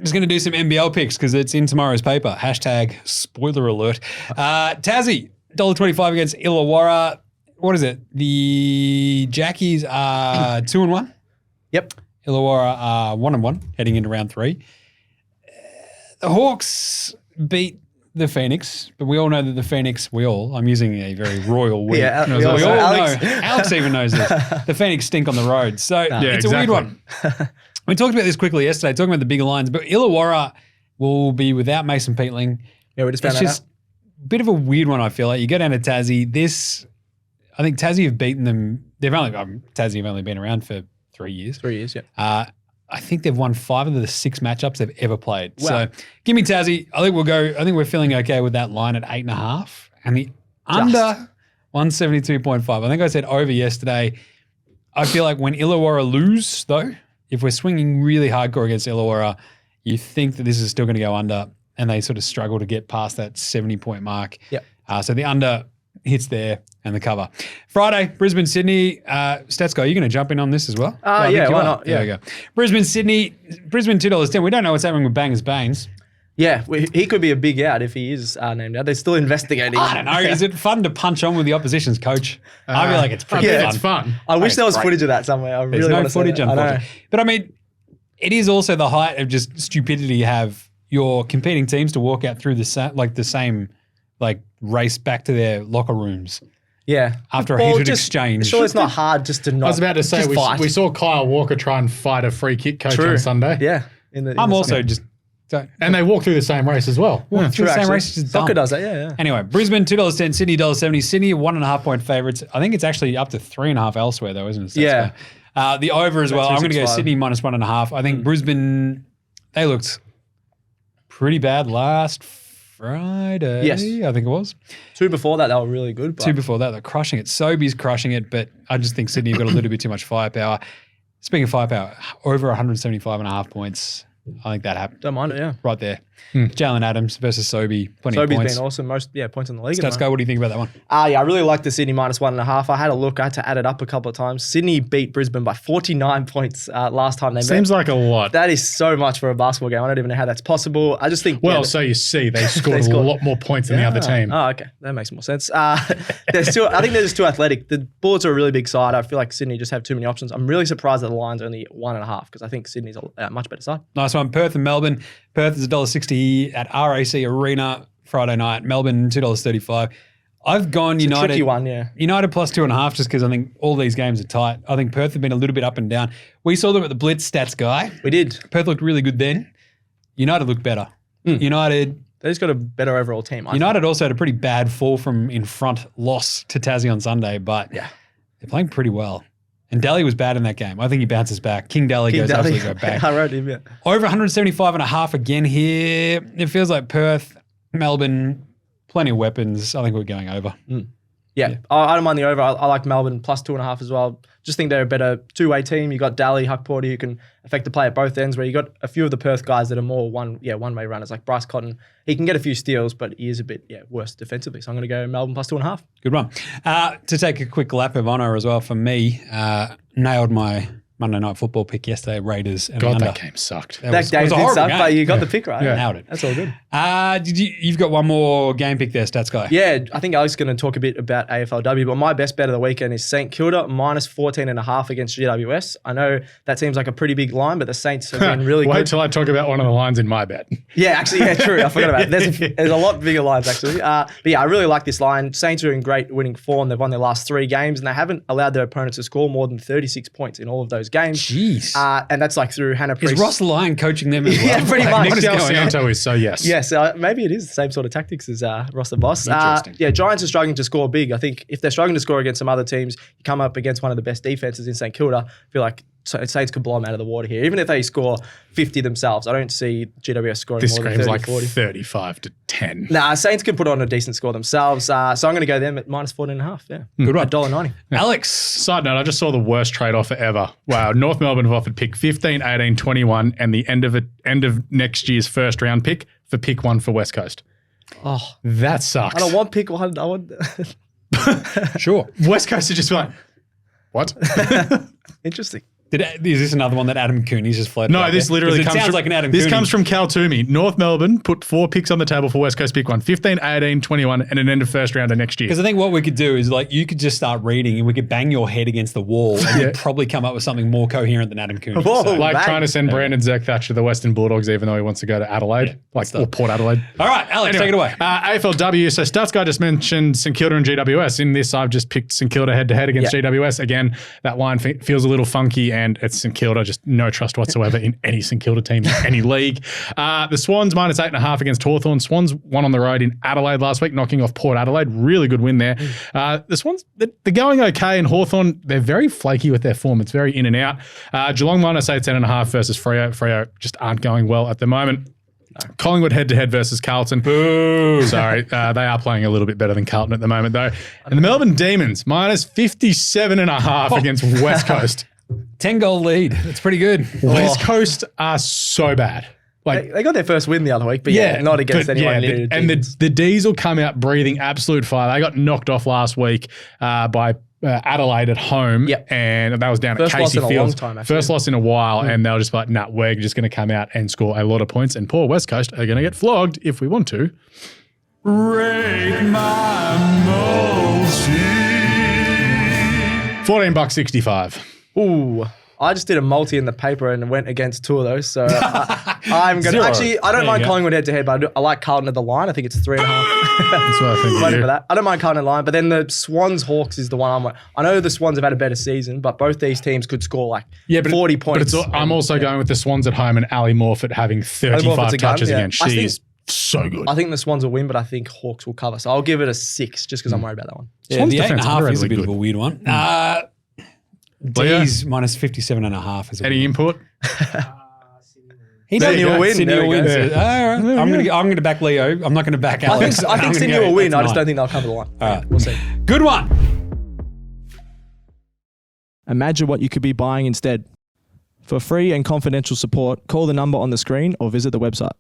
Just going to do some NBL picks because it's in tomorrow's paper. Hashtag spoiler alert. Tassie, $1.25 against Illawarra. What is it? The Jackies are 2-1. Yep. Illawarra are 1-1 heading into round 3. The Hawks beat the Phoenix, but we all know that the Phoenix, I'm using a very royal word. Yeah, we all Alex. know. Alex even knows this. The Phoenix stink on the road. So it's a weird one. We talked about this quickly yesterday, talking about the bigger lines, but Illawarra will be without Mason Peatling. Yeah, we just found it's that just out. a bit of a weird one, I feel like. You go down to Tassie. I think Tassie have beaten them. Tassie have only been around for 3 years. 3 years, yeah. I think they've won 5 of the 6 matchups they've ever played. Wow. So give me Tassie. I think we're feeling okay with that line at 8.5. And the under 172.5. I think I said over yesterday. I feel like when Illawarra lose, though, if we're swinging really hardcore against Illawarra, you think that this is still going to go under and they sort of struggle to get past that 70-point mark. Yep. So the under hits there and the cover. Friday, Brisbane, Sydney. Stats guy, are you going to jump in on this as well? Yeah, why not? There we go. Brisbane, Sydney. Brisbane, $2.10. We don't know what's happening with Bangers Baines. Yeah, he could be a big out if he is named out. They're still investigating. I don't know. Is it fun to punch on with the opposition's coach? I feel like it's pretty fun. It's fun. I wish there was footage of that somewhere. I There's really no want to footage, see that. unfortunately. But I mean, it is also the height of just stupidity to have your competing teams to walk out through the same race back to their locker rooms. Yeah. After a heated exchange. Sure, it's not hard just to not. I was about to say, just fight. we saw Kyle Walker try and fight a free kick coach on Sunday. Yeah. I'm also just... And they walk through the same race as well. Walk through the same race. Is just Soccer dumb. does that, yeah. Anyway, Brisbane, $2.10, Sydney, $1.70. Sydney, 1.5-point favourites. I think it's actually up to 3.5 elsewhere, though, isn't it? Yeah. The over as well. I'm going to go 365. Sydney minus 1.5. I think Brisbane, they looked pretty bad last Friday. Yes. I think it was. 2 before that, they were really good. But 2 before that, they're crushing it. Sobeys crushing it, but I just think Sydney have got a little bit too much firepower. Speaking of firepower, over 175.5 points. I think that happened. Don't mind it, yeah. Right there. Jalen Adams versus Sobey. Plenty of Sobeys points. been awesome. Most points in the league. Stats go, what do you think about that one? Yeah, I really like the Sydney minus 1.5. I had a look. I had to add it up a couple of times. Sydney beat Brisbane by 49 points last time they met. Seems like a lot. That is so much for a basketball game. I don't even know how that's possible. I just think... Well, so you see, they scored a lot more points than the other team. Oh, okay. That makes more sense. I think they're just too athletic. The Bullets are a really big side. I feel like Sydney just have too many options. I'm really surprised that the line's only 1.5 because I think Sydney's a much better side. Nice one. Perth and Melbourne. Perth is $1.60 at RAC Arena Friday night. Melbourne, $2.35. I've gone United. A tricky one, yeah. United plus 2.5 just because I think all these games are tight. I think Perth have been a little bit up and down. We saw them at the Blitz stats guy. We did. Perth looked really good then. United looked better. United... They just got a better overall team. United also had a pretty bad fall from in front loss to Tassie on Sunday, but they're playing pretty well. And Daly was bad in that game. I think he bounces back. King Daly goes absolutely go back. I wrote him, yeah. Over 175.5 again here. It feels like Perth, Melbourne, plenty of weapons. I think we're going over. Yeah. I don't mind the over. I like Melbourne plus 2.5 as well. Just think they're a better two-way team. You got Daly, Huck Porter, who can affect the play at both ends, where you got a few of the Perth guys that are more one-way runners, like Bryce Cotton. He can get a few steals, but he is a bit worse defensively. So I'm going to go Melbourne plus 2.5. Good one. To take a quick lap of honour as well for me, nailed my Monday Night Football pick yesterday, Raiders. And God, that game sucked. That game did suck, but you got the pick right. Yeah. Nailed it. That's all good. You've got one more game pick there, Stats Guy. Yeah, I think Alex is going to talk a bit about AFLW, but my best bet of the weekend is St Kilda minus 14.5 against GWS. I know that seems like a pretty big line, but the Saints have been really good. Wait till I talk about one of the lines in my bet. Yeah, actually, true. I forgot about it. There's a lot bigger lines, actually. But yeah, I really like this line. Saints are in great winning form. They've won their last 3 games, and they haven't allowed their opponents to score more than 36 points in all of those games. Jeez. And that's like through Hannah Priest. Is Ross Lyon coaching them as well? Yeah, pretty much. Marcel Santo is, so yes. Yes, maybe it is the same sort of tactics as Ross the Boss. Interesting. Giants are struggling to score big. I think if they're struggling to score against some other teams, you come up against one of the best defenses in St Kilda, I feel like Saints could blow them out of the water here. Even if they score 50 themselves, I don't see GWS scoring more than 30 This screams like 40. 35-10. Nah, Saints can put on a decent score themselves. So I'm going to go them at minus 14.5. Yeah. Good one. $1.90. Alex. Side note, I just saw the worst trade offer ever. Wow. North Melbourne have offered pick 15, 18, 21 and the end of next year's first round pick for pick 1 for West Coast. Oh, That sucks. I don't want pick 1. I want... Sure. West Coast are just like, what? Interesting. Is this another one that Adam Cooney's just floated? No, out this there? literally 'Cause it comes sounds from, like an Adam this Cooney. comes from Cal Toomey. North Melbourne put 4 picks on the table for West Coast pick 1, 15, 18, 21, and an end of first rounder next year. Because I think what we could do is like you could just start reading and we could bang your head against the wall and you'd probably come up with something more coherent than Adam Cooney. Whoa. So- Like Bang. trying to send Brandon Zach Thatcher to the Western Bulldogs, even though he wants to go to Adelaide, or Port Adelaide. All right, Alex, take it away. AFLW. So Stats Guy just mentioned St Kilda and GWS. In this, I've just picked St Kilda head-to-head against GWS. Again, that line feels a little funky, and it's St Kilda. Just no trust whatsoever in any St Kilda team in any league. The Swans minus 8.5 against Hawthorn. Swans won on the road in Adelaide last week, knocking off Port Adelaide. Really good win there. The Swans, they're going okay, and Hawthorn, they're very flaky with their form. It's very in and out. Geelong minus 10.5 versus Freo. Freo just aren't going well at the moment. Collingwood head-to-head versus Carlton. Boo! Sorry, they are playing a little bit better than Carlton at the moment, though. And the Melbourne Demons minus 57.5 against West Coast. 10-goal lead. That's pretty good. West Coast are so bad. Like, They got their first win the other week, but not against anyone near. and the D's will come out breathing absolute fire. They got knocked off last week by Adelaide at home, and that was down First at loss Casey in a Fields. long time, actually. First loss in a while, and they'll just be like, nah, we're just going to come out and score a lot of points, and poor West Coast are going to get flogged if we want to. Rate my multi. $14.65. Ooh. I just did a multi in the paper and went against 2 of those. So I'm going to actually, I don't mind Collingwood head to head, but I like Carlton at the line. I think it's 3.5. That's what I think. Waiting for that. I don't mind Carlton at the line, but then the Swans Hawks is the one I'm like, I know the Swans have had a better season, but both these teams could score like 40 points. But I'm also going with the Swans at home and Ali Morfitt having 35 touches against. She is so good. I think the Swans will win, but I think Hawks will cover. So I'll give it a 6 just because I'm worried about that one. Yeah, Swans the defense 8.5 is a underrated bit of good. a weird one. D's minus 57.5 is a Any weird input? He Sydney will win. Sydney There will we win. go. So, all right. I'm going to back Leo. I'm not going to back Alex. I think Sydney will win. I just don't think they'll cover the line. All right. We'll see. Good one. Imagine what you could be buying instead. For free and confidential support, call the number on the screen or visit the website.